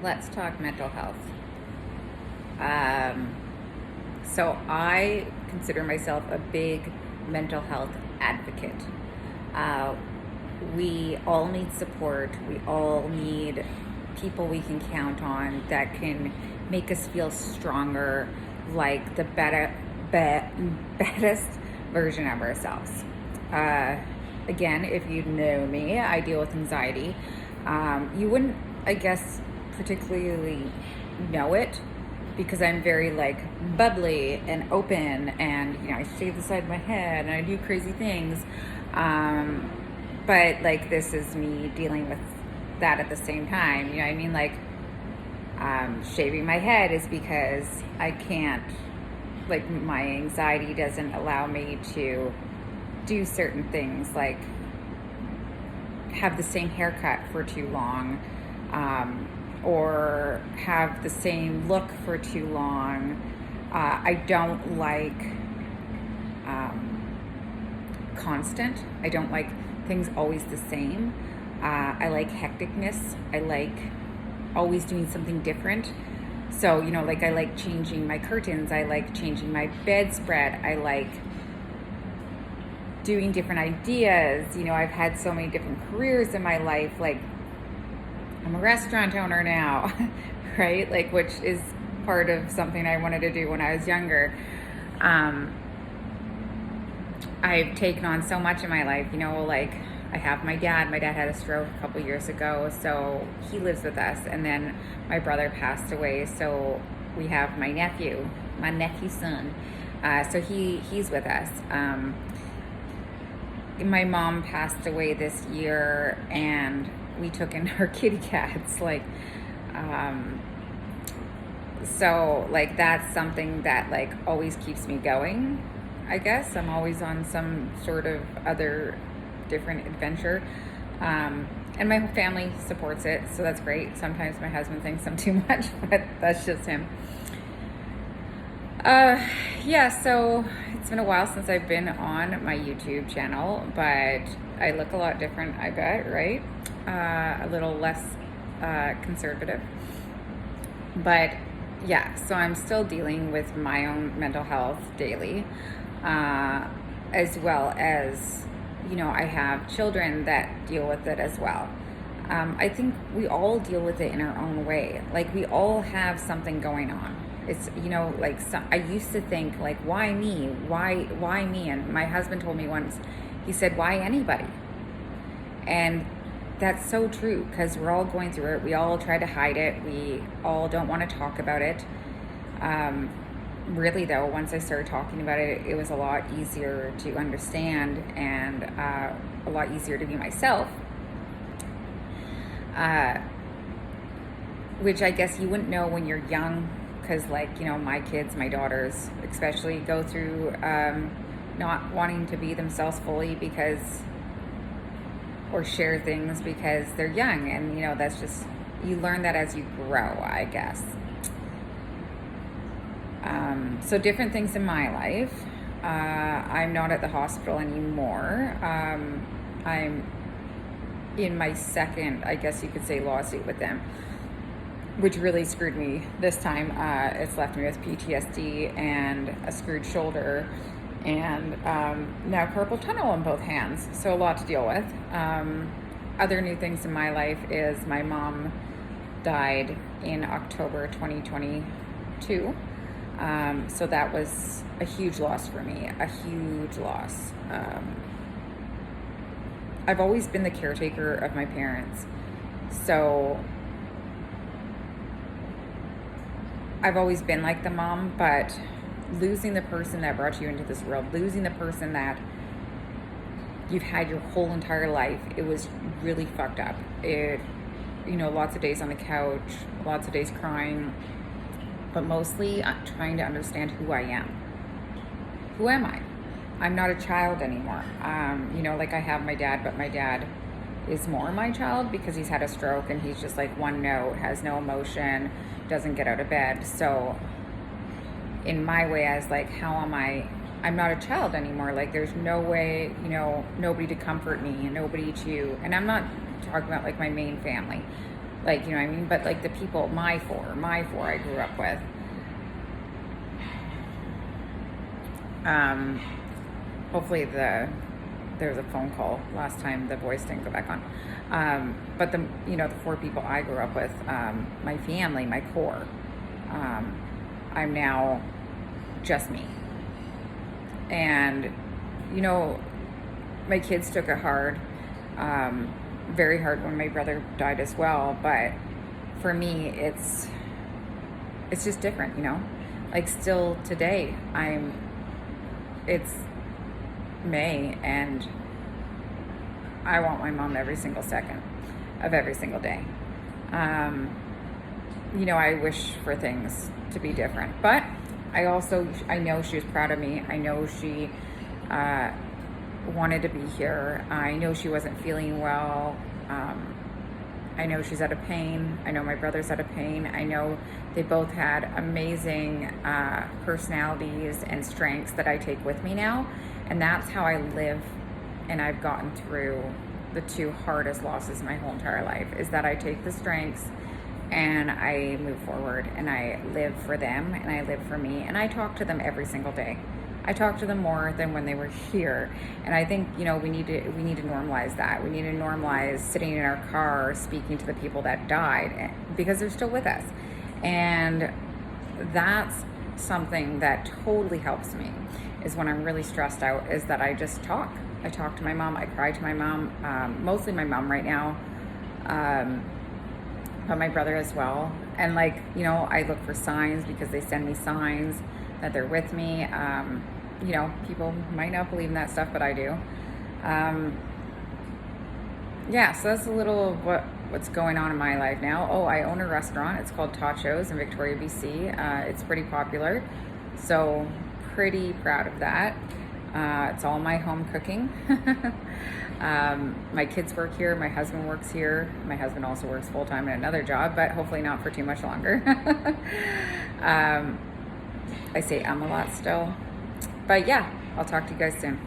Let's talk mental health. Um, so I consider myself a big mental health advocate. Uh, we all need support. We all need people we can count on that can make us feel stronger, like the best version of ourselves. Uh, Again, if you know me, I deal with anxiety. You wouldn't, I guess, particularly know it because I'm very like bubbly and open, and I stay at the side of my head and I do crazy things. Um, but like this is me dealing with that at the same time. You know what I mean? Like shaving my head is because I can't, like, my anxiety doesn't allow me to do certain things, like have the same haircut for too long, or have the same look for too long. I don't like constant. I don't like things always the same. I like hecticness. I like always doing something different. So, like I like changing my curtains. I like changing my bedspread. I like doing different ideas. I've had so many different careers in my life. Like, I'm a restaurant owner now, right? Like, which is part of something I wanted to do when I was younger. Um, I've taken on so much in my life, like I have my dad. My dad had a stroke a couple years ago, so he lives with us. And then my brother passed away, so we have my nephew's son. So he's with us. My mom passed away this year, and we took in her kitty cats. Um, so like that's something that like always keeps me going. I guess I'm always on some sort of other different adventure. And my whole family supports it, so that's great. Sometimes my husband thinks I'm too much, but that's just him. Uh, yeah, so it's been a while since I've been on my YouTube channel, but I look a lot different, I bet, right? A little less conservative. But yeah, so I'm still dealing with my own mental health daily, uh, as well as, I have children that deal with it as well. I think we all deal with it in our own way. Like, we all have something going on. It's, like, I used to think, like, why me? Why me? And my husband told me once, he said, why anybody? And that's so true, because we're all going through it. We all try to hide it. We all don't want to talk about it. Um, Really, though, once I started talking about it, it was a lot easier to understand, and a lot easier to be myself. Uh, which I guess you wouldn't know when you're young, because, like, my kids, my daughters especially, go through not wanting to be themselves fully because, or share things because they're young. And, that's just, you learn that as you grow, I guess. So different things in my life. I'm not at the hospital anymore. I'm in my second, I guess you could say, lawsuit with them, which really screwed me this time. It's left me with PTSD and a screwed shoulder, and now carpal tunnel in both hands. So a lot to deal with. Other new things in my life is my mom died in October 2022. So that was a huge loss for me, a huge loss. I've always been the caretaker of my parents. So I've always been like the mom, but losing the person that brought you into this world, losing the person that you've had your whole entire life, it was really fucked up. Lots of days on the couch, lots of days crying, but mostly trying to understand who I am. Who am I? I'm not a child anymore. Like, I have my dad, but my dad is more my child because he's had a stroke and he's just like one note, has no emotion, doesn't get out of bed. So in my way, I was like, how am I? I'm not a child anymore. Like, there's no way, nobody to comfort me, nobody to, and I'm not talking about like my main family. Like, you know what I mean? But like the people, my four I grew up with, hopefully there's a phone call last time, the voice didn't go back on. But the four people I grew up with, my family, my core, I'm now just me. And, my kids took it hard, very hard when my brother died as well. But for me, it's just different, like still today, it's May and I want my mom every single second of every single day. I wish for things to be different, but I know she was proud of me. I know she wanted to be here. I know she wasn't feeling well. I know she's out of pain. I know my brother's out of pain. I know they both had amazing personalities and strengths that I take with me now. And that's how I live. And I've gotten through the two hardest losses my whole entire life, is that I take the strengths and I move forward and I live for them and I live for me. And I talk to them every single day. I talk to them more than when they were here. And I think, we need to normalize that. We need to normalize sitting in our car speaking to the people that died, because they're still with us. And that's something that totally helps me, is when I'm really stressed out, is that I just talk. I talk to my mom. I cry to my mom, mostly my mom right now, but my brother as well. And I look for signs, because they send me signs that they're with me. People might not believe in that stuff, but I do. So that's a little of what's going on in my life now. Oh, I own a restaurant. It's called Tachos in Victoria, BC. It's pretty popular, so pretty proud of that. It's all my home cooking. My kids work here. My husband works here. My husband also works full-time in another job, but hopefully not for too much longer. I say a lot still. But yeah, I'll talk to you guys soon.